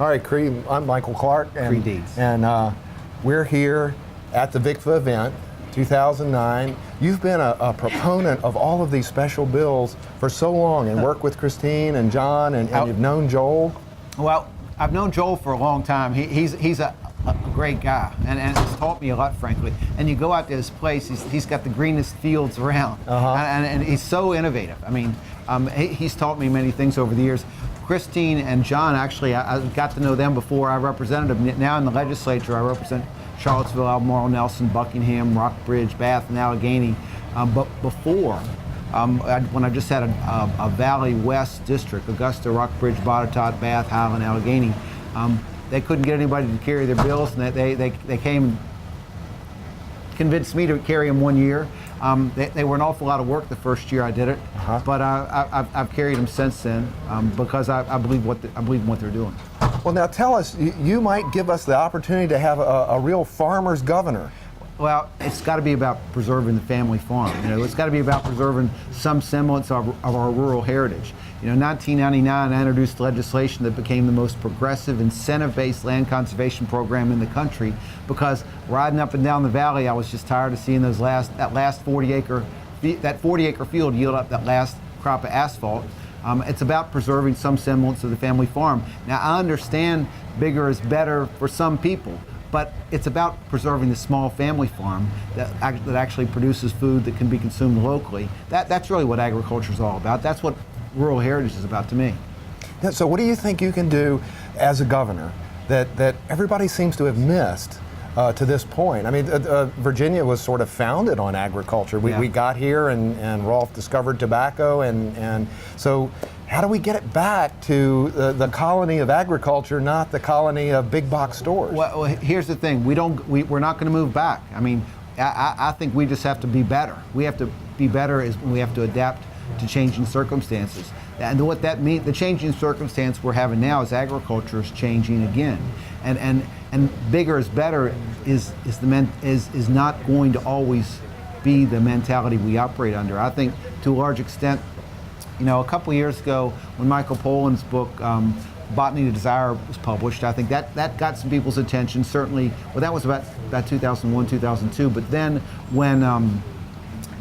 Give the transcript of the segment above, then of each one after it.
right, Creigh, I'm Michael Clark. Creigh Deeds. And we're here at the VICFA event, 2009. You've been a proponent of all of these special bills for so long and worked with Christine and John, and you've known Joel. Well, I've known Joel for a long time. He's a great guy, and has taught me a lot, frankly. And you go out to his place, he's got the greenest fields around, and he's so innovative. I mean, he's taught me many things over the years. Christine and John, actually, I got to know them before I represented them. Now in the legislature, I represent Charlottesville, Albemarle, Nelson, Buckingham, Rockbridge, Bath, and Allegheny. But before, when I just had a Valley West district, Augusta, Rockbridge, Botetourt, Bath, Highland, Allegheny, they couldn't get anybody to carry their bills, and they came and convinced me to carry them 1 year. They were an awful lot of work the first year I did it, but I've carried them since then because I believe in what they're doing. Well, now tell us, you might give us the opportunity to have a real farmer's governor. Well, it's got to be about preserving the family farm. You know, it's got to be about preserving some semblance of our rural heritage. You know, in 1999, I introduced legislation that became the most progressive incentive-based land conservation program in the country because riding up and down the valley, I was just tired of seeing that last 40-acre field yield up that last crop of asphalt. It's about preserving some semblance of the family farm. Now, I understand bigger is better for some people, but it's about preserving the small family farm that actually produces food that can be consumed locally. That's really what agriculture is all about. That's what rural heritage is about to me. Yeah, so what do you think you can do as a governor that everybody seems to have missed to this point? I mean, Virginia was sort of founded on agriculture. We got here and Rolfe discovered tobacco, and so how do we get it back to the colony of agriculture, not the colony of big box stores? Well, here's the thing: we're not going to move back. I mean, I think we just have to be better. We have to be better is we have to adapt to changing circumstances. And what that means, the changing circumstance we're having now is agriculture is changing again. And bigger is better is not going to always be the mentality we operate under. I think to a large extent, you know, a couple of years ago when Michael Pollan's book, Botany to Desire, was published, I think that got some people's attention. Certainly, well, that was about 2001, 2002. But then when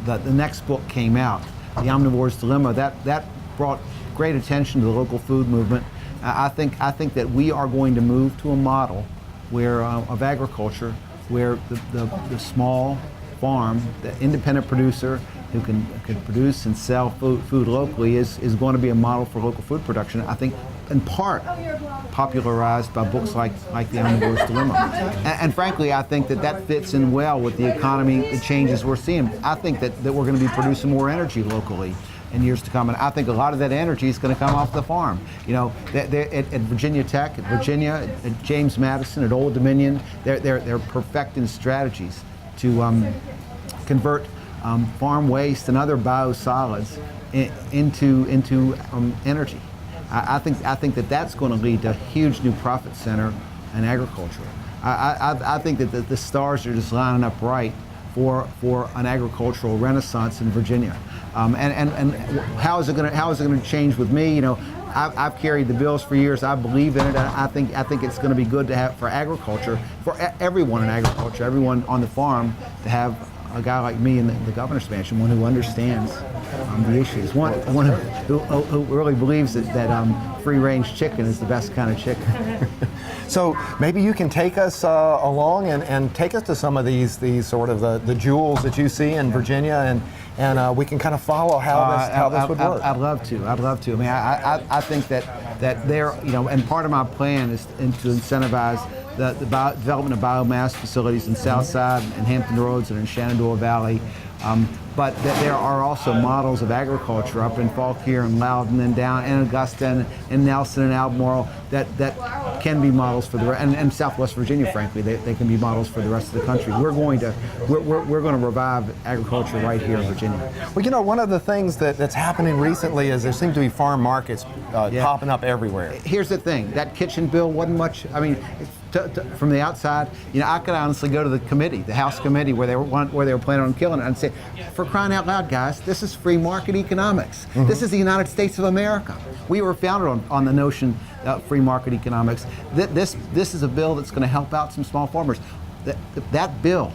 the next book came out, The Omnivore's Dilemma, that brought great attention to the local food movement. I think that we are going to move to a model where of agriculture where the small farm, the independent producer who can produce and sell food locally is going to be a model for local food production. I think in part popularized by books like The Omnivore's Dilemma. And frankly, I think that fits in well with the economy, the changes we're seeing. I think that we're going to be producing more energy locally in years to come, and I think a lot of that energy is going to come off the farm. You know, at Virginia Tech, at Virginia, at James Madison, at Old Dominion, they're perfecting strategies to convert farm waste and other biosolids into energy. I think that's going to lead to a huge new profit center in agriculture. I think that the stars are just lining up right for an agricultural renaissance in Virginia. And how is it going to change with me? You know, I've carried the bills for years. I believe in it. I think it's going to be good to have for agriculture, for everyone in agriculture, everyone on the farm, to have a guy like me in the governor's mansion, one who understands the issues, one who really believes that free-range chicken is the best kind of chicken. So maybe you can take us along and take us to some of these sort of the jewels that you see in Virginia, and we can kind of follow how this would work. I'd love to. I mean, I think that there, you know, and part of my plan is to incentivize the development of biomass facilities in Southside and Hampton Roads and in Shenandoah Valley. But there are also models of agriculture up in Fauquier and Loudon and down in Augusta and Nelson and Albemarle that can be models for and Southwest Virginia, frankly, they can be models for the rest of the country. We're going to revive agriculture right here in Virginia. Well, you know, one of the things that's happening recently is there seem to be farm markets popping up everywhere. Here's the thing: that kitchen bill wasn't much. I mean, from the outside, I could honestly go to the committee, the House committee, where they were planning on killing it, and say, for crying out loud, guys, this is free market economics. This is the United States of America. We were founded on the notion of free market economics. This is a bill that's going to help out some small farmers. That bill,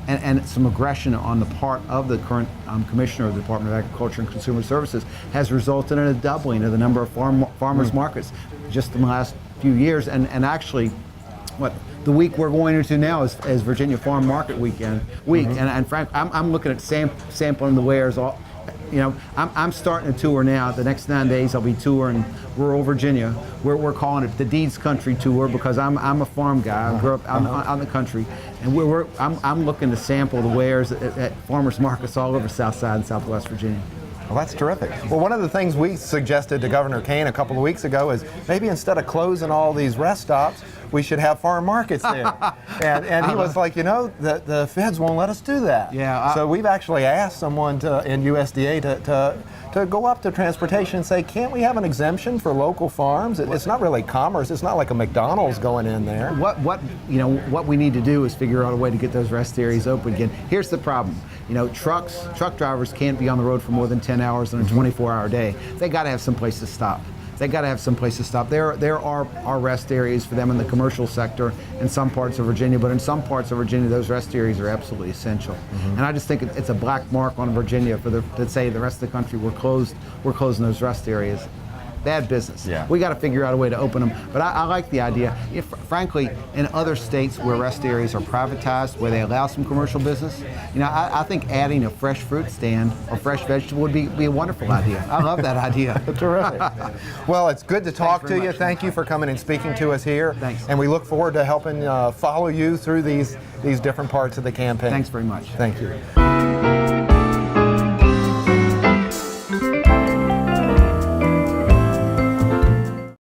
and some aggression on the part of the current commissioner of the Department of Agriculture and Consumer Services, has resulted in a doubling of the number of farmers markets just in the last few years. And actually, the week we're going into now is Virginia Farm Market week. And Frank, I'm looking at sampling the wares. I'm starting a tour now. The next 9 days I'll be touring rural Virginia. We're calling it the Deeds Country Tour because I'm a farm guy. I grew up out in the country, and I'm looking to sample the wares at farmers markets all over South Side and Southwest Virginia. Well, that's terrific. Well, one of the things we suggested to Governor Kane a couple of weeks ago is maybe instead of closing all these rest stops, we should have farm markets there. and he was like, the feds won't let us do that. Yeah. So we've actually asked someone in USDA to go up to transportation and say, can't we have an exemption for local farms? It's not really commerce. It's not like a McDonald's going in there. What we need to do is figure out a way to get those rest areas open again. Here's the problem. Truck drivers can't be on the road for more than 10 hours in a 24-hour day. They got to have some place to stop. There are rest areas for them in the commercial sector in some parts of Virginia, but in some parts of Virginia, those rest areas are absolutely essential. And I just think it's a black mark on Virginia to say the rest of the country we're closing those rest areas. Bad business. Yeah. We got to figure out a way to open them. But I like the idea. Frankly, in other states where rest areas are privatized, where they allow some commercial business, I think adding a fresh fruit stand or fresh vegetable would be a wonderful idea. I love that idea. Terrific. Well, it's good to talk to you. Thank you for coming and speaking to us here. Thanks. And we look forward to helping follow you through these different parts of the campaign. Thanks very much. Thank you.